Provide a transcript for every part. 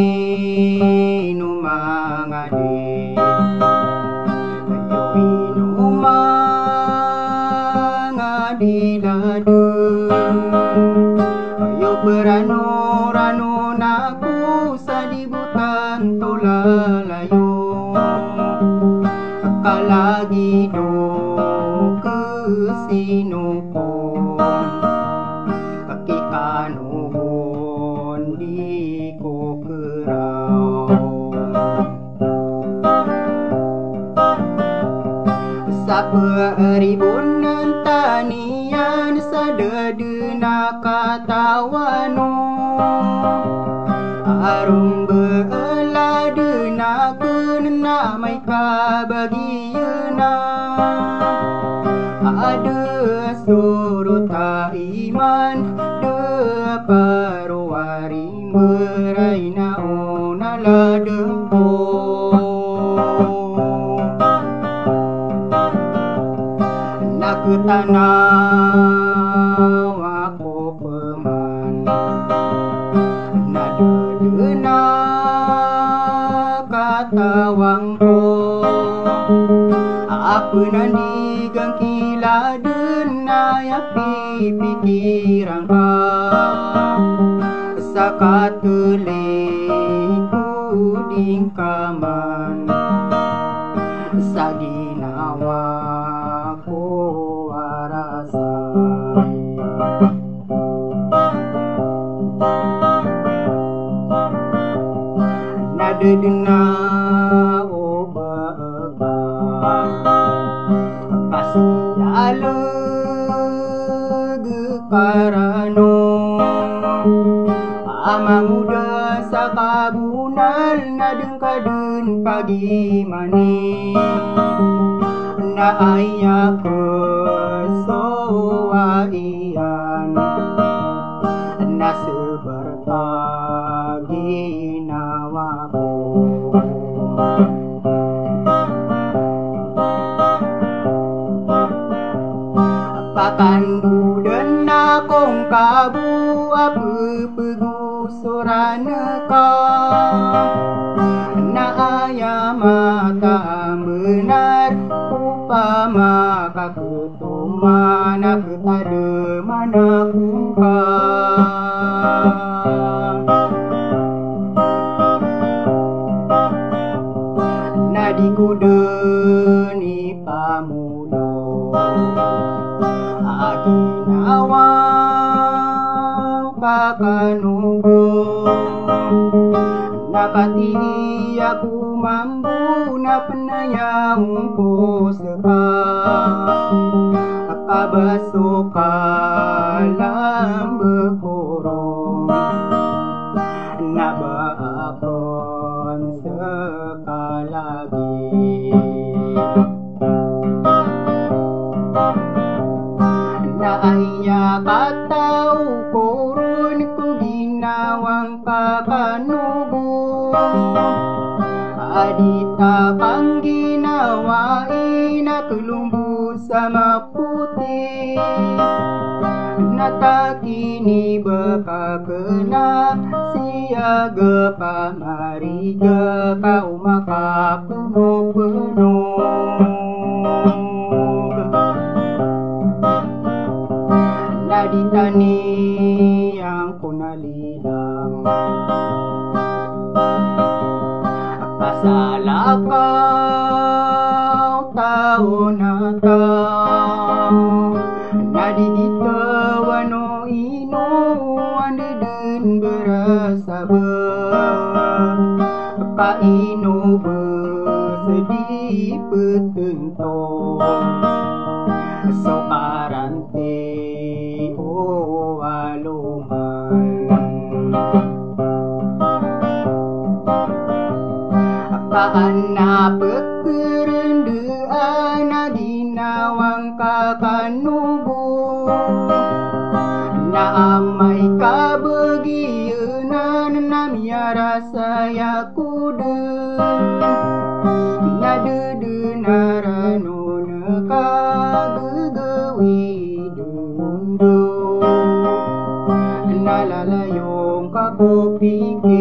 Lain umangadi ayo inumangadi ladu ayo berano-rano naku sadibutan tulalayo akalagi do kesinupon kakikanuhon di ko kerau sa peribunan tanian sadedena katawano arum beladena kenena mai kabagieuna ada surut iman de parwari meraina onala dempo nak tanah aku peman nadedena kata wangko apa nandi gangkila dena ya pikiran ka sakateleku dingkaman saginawa ko arasai nadedena karano amang muda sakabunal nadeng kadun pagi mani na aya kesoaian na seberkagi nawaku pakandu dena kong kabu apa pegusurana ka na aya mata benar upama kakutuma na ketada mana kuka na dikudeni pamudo aginawang kakanunggo nakati aku mampu na penayang ko seka akabaso kalam bekorong nabaakon sekalagi na aya katau korun ku ginawang kakanubo adita kang ginawai na kelumbu sama putih nata kini beka kena siaga pamariga kau maka penuh naditani yang kunalilang kasala kau tahu nata nadikita wano ino andeden berasa kaino bersedih petentong sokarante Kaana pekerendaan ginawang kakanubu na amay kabagiyunan na miara saya kudu na dudunarano na kagagawi mundo nalalayong kakupikir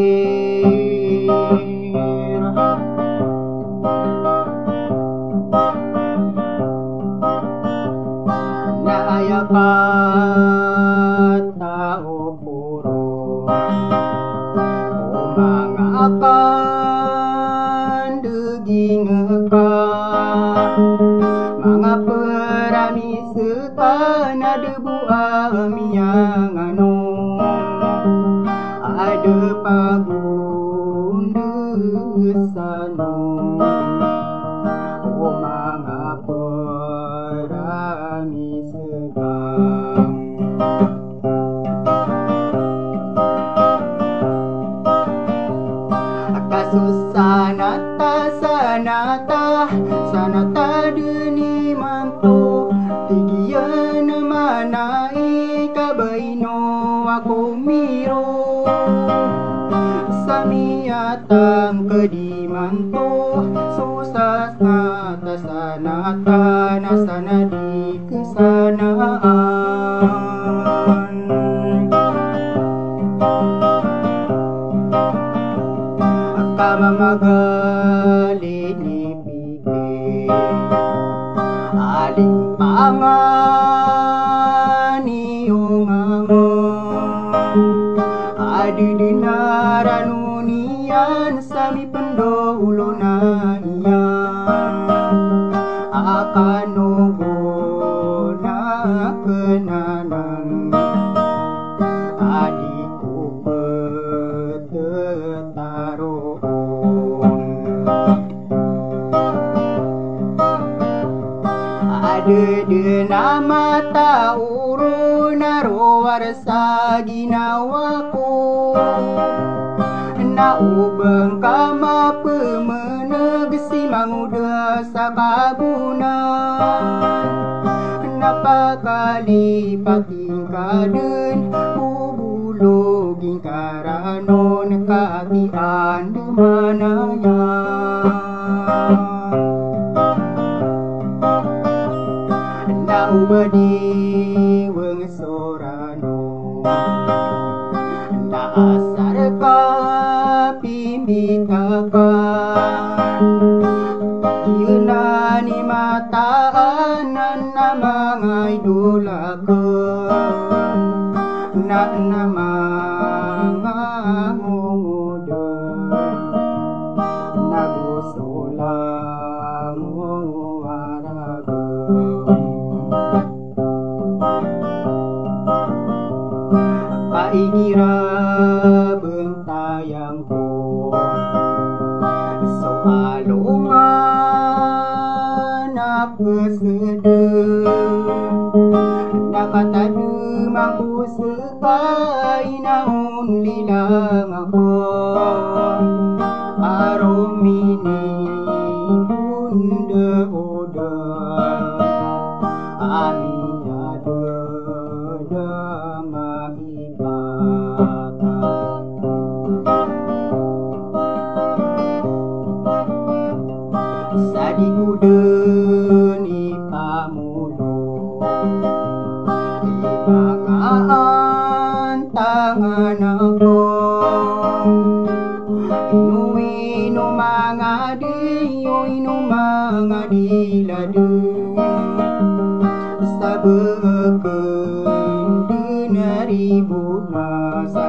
naayaka't tao puro o mga kandaging ka mga paramis ka na debu amiyang ano ada pagundusano o mga paramis ka kasusana sanata duni manto tigian manai kabaino ako miro samiatang kedimanto susas nata sanata nasana di kesanaan kamamagali ni pigay aling pangan iyong amang adi dinarano niyan sa mipandaulo na iyan akanugo na kenanang adi ko petetaro ada nama tauro narowar sa ginawa ko naubang kama pemeneg si manguda sa kabunan napakali patingkaden bubuloging karanon kagian demanaya naubadi weng sorano naasar ka pimbitakan yuna ni mataanan na mga idolakan na mga munguda nagusulang paigira bentayang ko so alungan apa sedang nakatadu mangku sekai naun lilang ako aromini bunda oda sadikuden ipamulo ibangaan tangan ako inuino mga diyo inu mga diladu sa beken dinaribu na sa